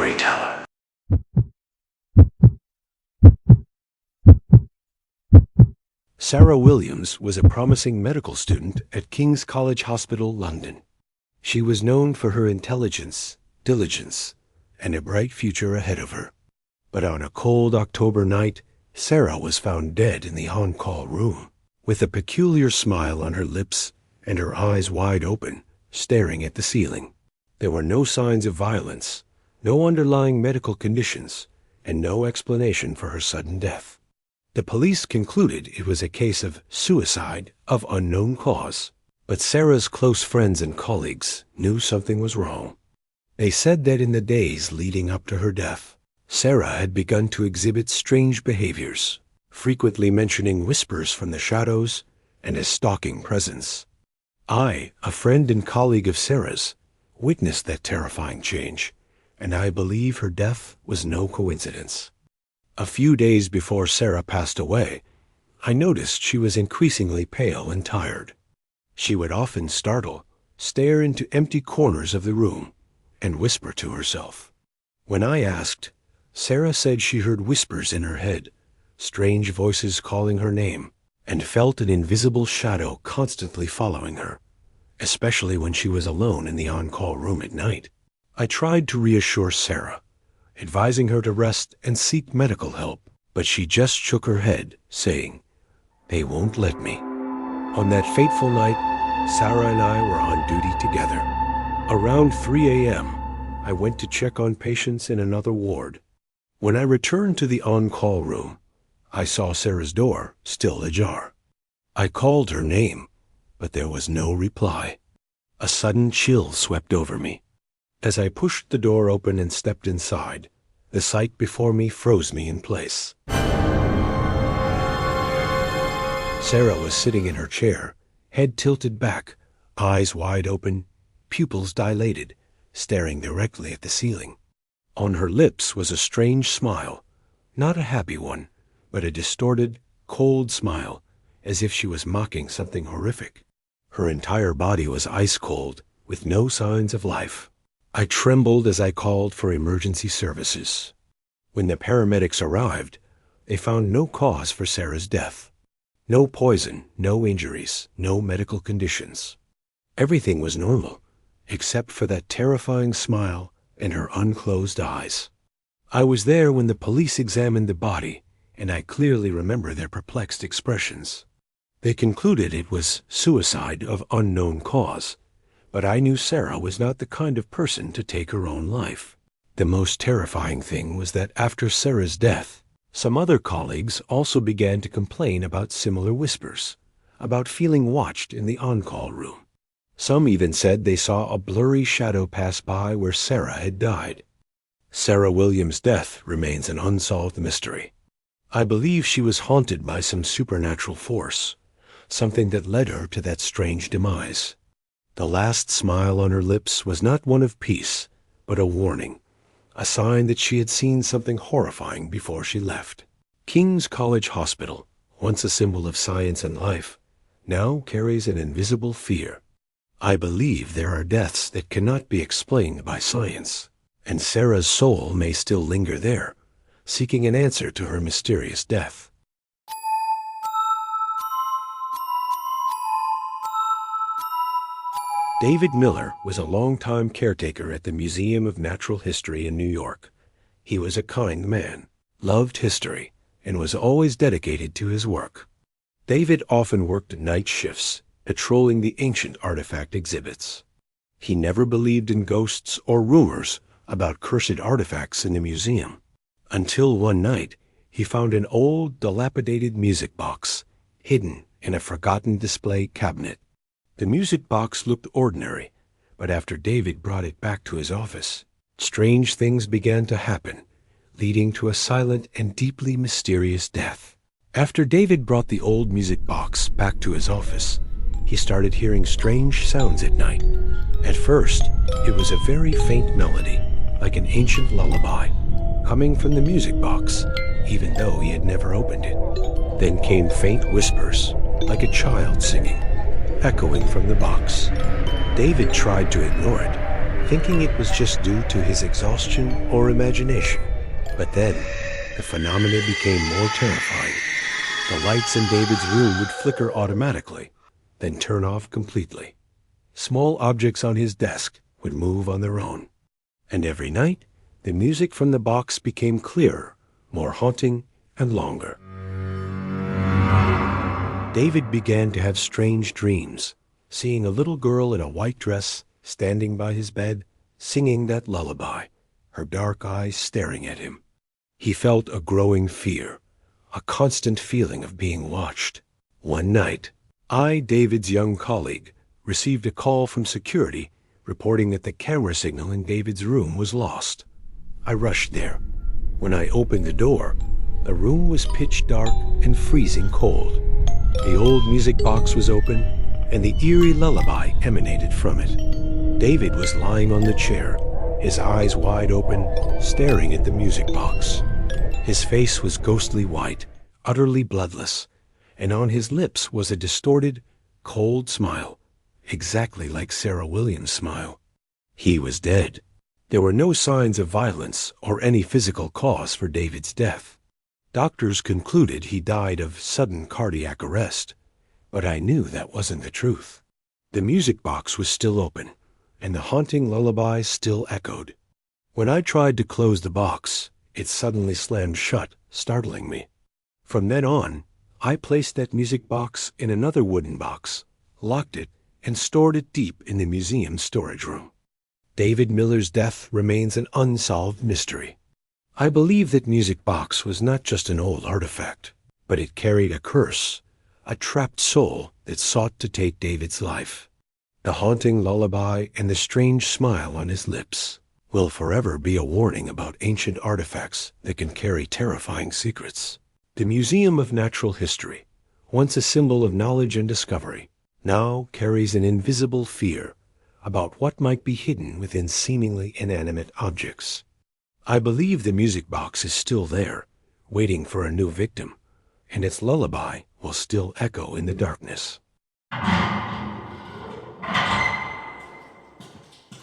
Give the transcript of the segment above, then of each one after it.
storyteller. Sarah Williams was a promising medical student at King's College Hospital, London. She was known for her intelligence, diligence, and a bright future ahead of her. But on a cold October night, Sarah was found dead in the on-call room, with a peculiar smile on her lips and her eyes wide open, staring at the ceiling. There were no signs of violence, no underlying medical conditions, and no explanation for her sudden death. The police concluded it was a case of suicide of unknown cause, but Sarah's close friends and colleagues knew something was wrong. They said that in the days leading up to her death, Sarah had begun to exhibit strange behaviors, frequently mentioning whispers from the shadows and a stalking presence. I, a friend and colleague of Sarah's, witnessed that terrifying change, and I believe her death was no coincidence. A few days before Sarah passed away, I noticed she was increasingly pale and tired. She would often startle, stare into empty corners of the room, and whisper to herself. When I asked, Sarah said she heard whispers in her head, strange voices calling her name, and felt an invisible shadow constantly following her, especially when she was alone in the on-call room at night. I tried to reassure Sarah, advising her to rest and seek medical help, but she just shook her head, saying, "They won't let me." On that fateful night, Sarah and I were on duty together. Around 3 a.m., I went to check on patients in another ward. When I returned to the on-call room, I saw Sarah's door still ajar. I called her name, but there was no reply. A sudden chill swept over me. As I pushed the door open and stepped inside, the sight before me froze me in place. Sarah was sitting in her chair, head tilted back, eyes wide open, pupils dilated, staring directly at the ceiling. On her lips was a strange smile, not a happy one, but a distorted, cold smile, as if she was mocking something horrific. Her entire body was ice cold, with no signs of life. I trembled as I called for emergency services. When the paramedics arrived, they found no cause for Sarah's death. No poison, no injuries, no medical conditions. Everything was normal, except for that terrifying smile and her unclosed eyes. I was there when the police examined the body, and I clearly remember their perplexed expressions. They concluded it was suicide of unknown cause, but I knew Sarah was not the kind of person to take her own life. The most terrifying thing was that after Sarah's death, some other colleagues also began to complain about similar whispers, about feeling watched in the on-call room. Some even said they saw a blurry shadow pass by where Sarah had died. Sarah Williams' death remains an unsolved mystery. I believe she was haunted by some supernatural force, something that led her to that strange demise. The last smile on her lips was not one of peace, but a warning, a sign that she had seen something horrifying before she left. King's College Hospital, once a symbol of science and life, now carries an invisible fear. I believe there are deaths that cannot be explained by science, and Sarah's soul may still linger there, seeking an answer to her mysterious death. David Miller was a longtime caretaker at the Museum of Natural History in New York. He was a kind man, loved history, and was always dedicated to his work. David often worked night shifts, patrolling the ancient artifact exhibits. He never believed in ghosts or rumors about cursed artifacts in the museum, until one night he found an old, dilapidated music box hidden in a forgotten display cabinet. The music box looked ordinary, but after David brought it back to his office, strange things began to happen, leading to a silent and deeply mysterious death. After David brought the old music box back to his office, he started hearing strange sounds at night. At first, it was a very faint melody, like an ancient lullaby, coming from the music box, even though he had never opened it. Then came faint whispers, like a child singing, echoing from the box. David tried to ignore it, thinking it was just due to his exhaustion or imagination. But then, the phenomena became more terrifying. The lights in David's room would flicker automatically, then turn off completely. Small objects on his desk would move on their own. And every night, the music from the box became clearer, more haunting, and longer. David began to have strange dreams, seeing a little girl in a white dress standing by his bed, singing that lullaby, her dark eyes staring at him. He felt a growing fear, a constant feeling of being watched. One night, David's young colleague, received a call from security reporting that the camera signal in David's room was lost. I rushed there. When I opened the door, the room was pitch dark and freezing cold. The old music box was open, and the eerie lullaby emanated from it. David was lying on the chair, his eyes wide open, staring at the music box. His face was ghostly white, utterly bloodless, and on his lips was a distorted, cold smile, exactly like Sarah Williams' smile. He was dead. There were no signs of violence or any physical cause for David's death. Doctors concluded he died of sudden cardiac arrest, but I knew that wasn't the truth. The music box was still open, and the haunting lullaby still echoed. When I tried to close the box, it suddenly slammed shut, startling me. From then on, I placed that music box in another wooden box, locked it, and stored it deep in the museum's storage room. David Miller's death remains an unsolved mystery. I believe that music box was not just an old artifact, but it carried a curse, a trapped soul that sought to take David's life. The haunting lullaby and the strange smile on his lips will forever be a warning about ancient artifacts that can carry terrifying secrets. The Museum of Natural History, once a symbol of knowledge and discovery, now carries an invisible fear about what might be hidden within seemingly inanimate objects. I believe the music box is still there, waiting for a new victim, and its lullaby will still echo in the darkness.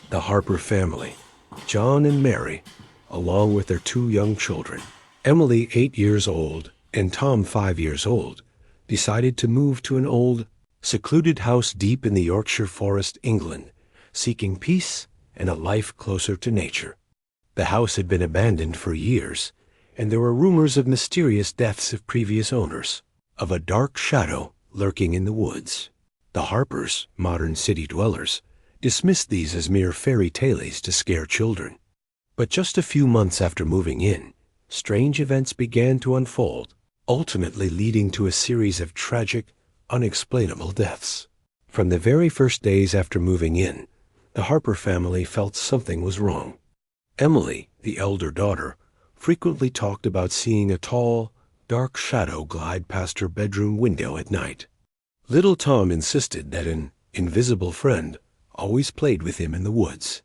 The Harper family, John and Mary, along with their two young children, Emily 8 years old and Tom 5 years old, decided to move to an old, secluded house deep in the Yorkshire forest, England, seeking peace and a life closer to nature. The house had been abandoned for years, and there were rumors of mysterious deaths of previous owners, of a dark shadow lurking in the woods. The Harpers, modern city dwellers, dismissed these as mere fairy tales to scare children. But just a few months after moving in, strange events began to unfold, ultimately leading to a series of tragic, unexplainable deaths. From the very first days after moving in, the Harper family felt something was wrong. Emily, the elder daughter, frequently talked about seeing a tall, dark shadow glide past her bedroom window at night. Little Tom insisted that an invisible friend always played with him in the woods.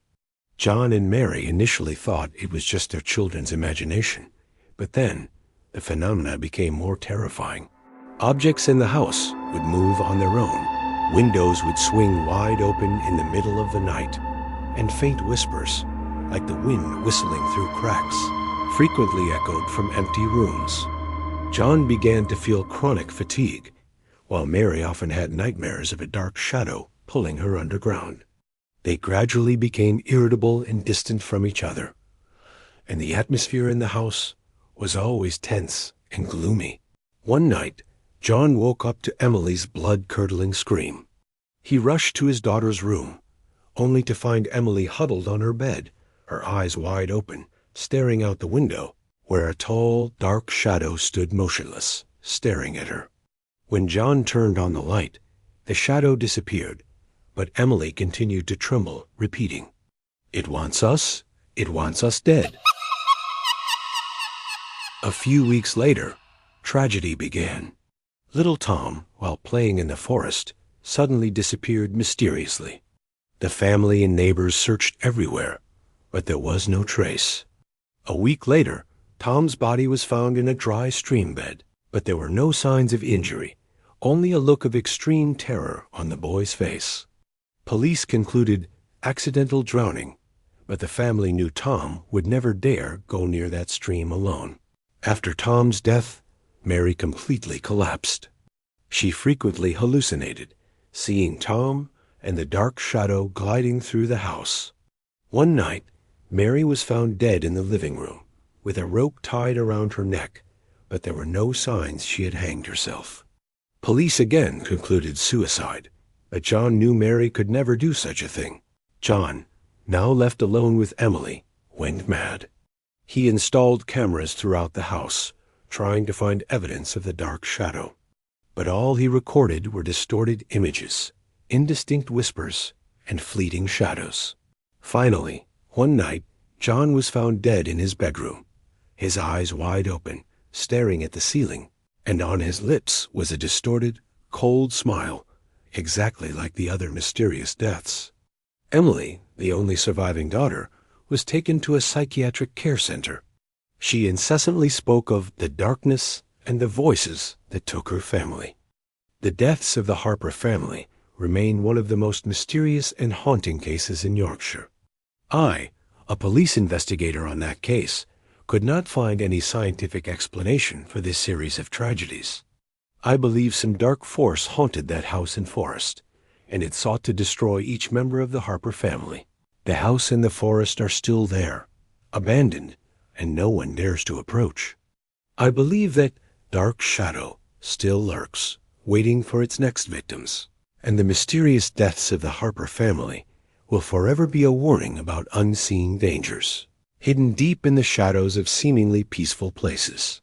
John and Mary initially thought it was just their children's imagination, but then the phenomena became more terrifying. Objects in the house would move on their own, windows would swing wide open in the middle of the night, and faint whispers, like the wind whistling through cracks, frequently echoed from empty rooms. John began to feel chronic fatigue, while Mary often had nightmares of a dark shadow pulling her underground. They gradually became irritable and distant from each other, and the atmosphere in the house was always tense and gloomy. One night, John woke up to Emily's blood-curdling scream. He rushed to his daughter's room, only to find Emily huddled on her bed, her eyes wide open, staring out the window, where a tall, dark shadow stood motionless, staring at her. When John turned on the light, the shadow disappeared, but Emily continued to tremble, repeating, "It wants us dead." A few weeks later, tragedy began. Little Tom, while playing in the forest, suddenly disappeared mysteriously. The family and neighbors searched everywhere, but there was no trace. A week later, Tom's body was found in a dry stream bed, but there were no signs of injury, only a look of extreme terror on the boy's face. Police concluded accidental drowning but the family knew Tom would never dare go near that stream alone. After Tom's death, Mary completely collapsed. She frequently hallucinated, seeing Tom and the dark shadow gliding through the house. One night, Mary was found dead in the living room, with a rope tied around her neck, but there were no signs she had hanged herself. Police again concluded suicide, but John knew Mary could never do such a thing. John, now left alone with Emily, went mad. He installed cameras throughout the house, trying to find evidence of the dark shadow. But all he recorded were distorted images, indistinct whispers, and fleeting shadows. Finally, one night, John was found dead in his bedroom, his eyes wide open, staring at the ceiling, and on his lips was a distorted, cold smile, exactly like the other mysterious deaths. Emily, the only surviving daughter, was taken to a psychiatric care center. She incessantly spoke of the darkness and the voices that took her family. The deaths of the Harper family remain one of the most mysterious and haunting cases in Yorkshire. I, a police investigator on that case, could not find any scientific explanation for this series of tragedies. I believe some dark force haunted that house and forest, and it sought to destroy each member of the Harper family. The house and the forest are still there, abandoned, and no one dares to approach. I believe that dark shadow still lurks, waiting for its next victims, and the mysterious deaths of the Harper family will forever be a warning about unseen dangers, hidden deep in the shadows of seemingly peaceful places.